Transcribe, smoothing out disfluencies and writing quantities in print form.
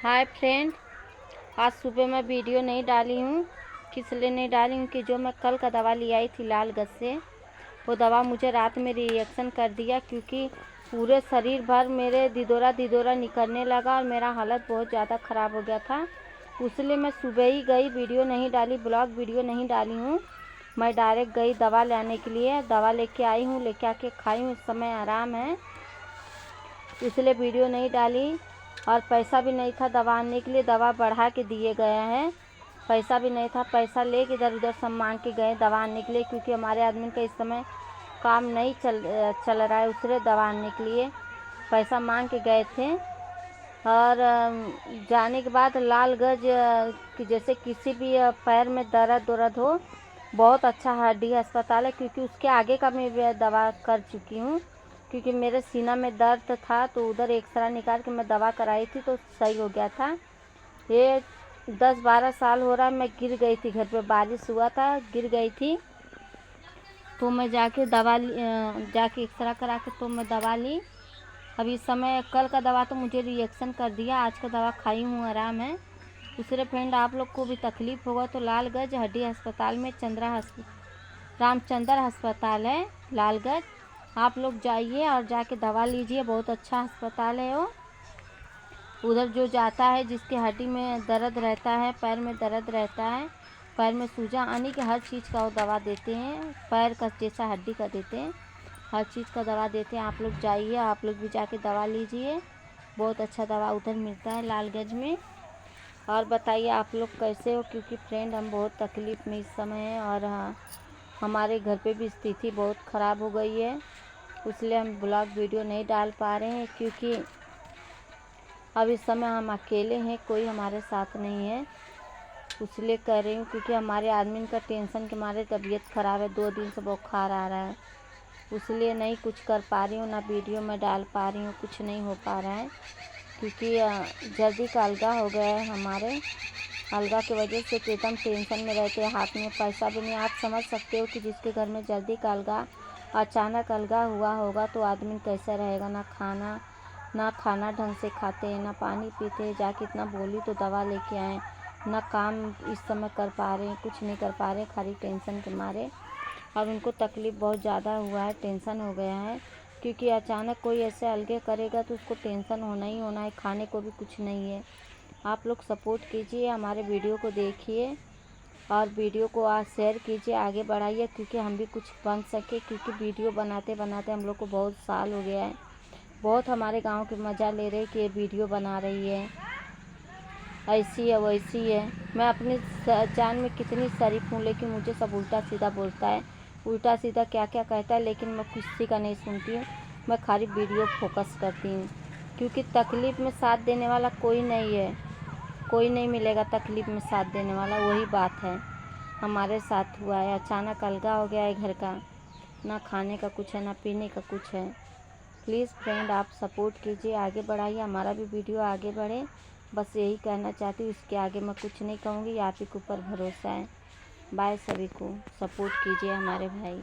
Hi friend, आज सुबह मैं वीडियो नहीं डाली हूँ। किस लिए नहीं डाली हूँ कि जो मैं कल का दवा ले आई थी लालगंज से, वो दवा मुझे रात में रिएक्शन कर दिया, क्योंकि पूरे शरीर भर मेरे दिदोरा निकलने लगा और मेरा हालत बहुत ज़्यादा ख़राब हो गया था। इसलिए मैं सुबह ही गई, वीडियो नहीं डाली, ब्लॉग वीडियो नहीं डाली हूँ। मैं डायरेक्ट गई दवा लाने के लिए, दवा लेके आई हूँ, लेके आके खाई हूँ। इस समय आराम है, इसलिए वीडियो नहीं डाली। और पैसा भी नहीं था दवा आने के लिए, दवा बढ़ा के दिए गए हैं। पैसा भी नहीं था, पैसा लेके इधर उधर सब मांग के गए दवा आने के लिए, क्योंकि हमारे आदमी का इस समय काम नहीं चल रहा है। उससे दवा आने के लिए पैसा मांग के गए थे। और जाने के बाद लालगंज जैसे किसी भी पैर में दर्द हो, बहुत अच्छा हड्डी अस्पताल है, क्योंकि उसके आगे का मैं दवा कर चुकी हूँ। क्योंकि मेरे सीना में दर्द था तो उधर एक्सरा निकाल के मैं दवा कराई थी तो सही हो गया था। ये 10-12 साल हो रहा है। मैं गिर गई थी, घर पे बारिश हुआ था, गिर गई थी, तो मैं जाके एक्सरा करा के तो मैं दवा ली। अभी इस समय कल का दवा तो मुझे रिएक्शन कर दिया, आज का दवा खाई हूँ, आराम है। दूसरे फ्रेंड, आप लोग को भी तकलीफ़ होगा तो लालगंज हड्डी अस्पताल में रामचंद्र अस्पताल है लालगंज, आप लोग जाइए और जाके दवा लीजिए। बहुत अच्छा अस्पताल है वो। उधर जो जाता है, जिसके हड्डी में दर्द रहता है, पैर में दर्द रहता है, पैर में सूजा आने की, हर चीज़ का वो दवा देते हैं। पैर का जैसा हड्डी का देते हैं, हर चीज़ का दवा देते हैं। आप लोग जाइए, आप लोग भी जाके दवा लीजिए। बहुत अच्छा दवा उधर मिलता है लालगंज में। और बताइए आप लोग कैसे हो, क्योंकि फ्रेंड हम बहुत तकलीफ़ में इस समय हैं, और हमारे घर पे भी स्थिति बहुत ख़राब हो गई है। इसलिए हम ब्लॉग वीडियो नहीं डाल पा रहे हैं, क्योंकि अब इस समय हम अकेले हैं, कोई हमारे साथ नहीं है। इसलिए कह रही हूँ, क्योंकि हमारे आदमी का टेंशन के मारे तबीयत ख़राब है, 2 दिन से बुखार आ रहा है। इसलिए नहीं कुछ कर पा रही हूँ, ना वीडियो में डाल पा रही हूँ, कुछ नहीं हो पा रहा है। क्योंकि जल्दी का अलगा हो गया है हमारे, अलगा की वजह से एकदम टेंशन में रहते हैं। हाथ में पैसा भी नहीं। आप समझ सकते हो कि जिसके घर में जल्दी का अलगा, अचानक अलगा हुआ होगा तो आदमी कैसा रहेगा। ना खाना ढंग से खाते हैं, ना पानी पीते हैं। जाके इतना बोली तो दवा लेके आए, ना काम इस समय कर पा रहे हैं, कुछ नहीं कर पा रहे, खाली टेंशन के मारे। और उनको तकलीफ़ बहुत ज़्यादा हुआ है, टेंशन हो गया है, क्योंकि अचानक कोई ऐसे अलगे करेगा तो उसको टेंशन होना ही होना है। खाने को भी कुछ नहीं है। आप लोग सपोर्ट कीजिए, हमारे वीडियो को देखिए और वीडियो को आज शेयर कीजिए, आगे बढ़ाइए, क्योंकि हम भी कुछ बन सके। क्योंकि वीडियो बनाते बनाते हम लोग को बहुत साल हो गया है। बहुत हमारे गांव के मज़ा ले रहे कि ये वीडियो बना रही है, ऐसी है वैसी है। मैं अपनी जान में कितनी शरीफ हूँ, लेकिन मुझे सब उल्टा सीधा बोलता है, उल्टा सीधा क्या क्या कहता है, लेकिन मैं किसी का नहीं सुनती हूँ। मैं खाली वीडियो फोकस करती हूँ, क्योंकि तकलीफ़ में साथ देने वाला कोई नहीं है, कोई नहीं मिलेगा तकलीफ़ में साथ देने वाला। वही बात है, हमारे साथ हुआ है। अचानक अलगा हो गया है घर का, ना खाने का कुछ है, ना पीने का कुछ है। प्लीज़ फ्रेंड, आप सपोर्ट कीजिए, आगे बढ़ाइए, हमारा भी वीडियो आगे बढ़े। बस यही कहना चाहती हूँ, इसके आगे मैं कुछ नहीं कहूँगी। आप ही के ऊपर भरोसा है। बाय, सभी को सपोर्ट कीजिए हमारे भाई।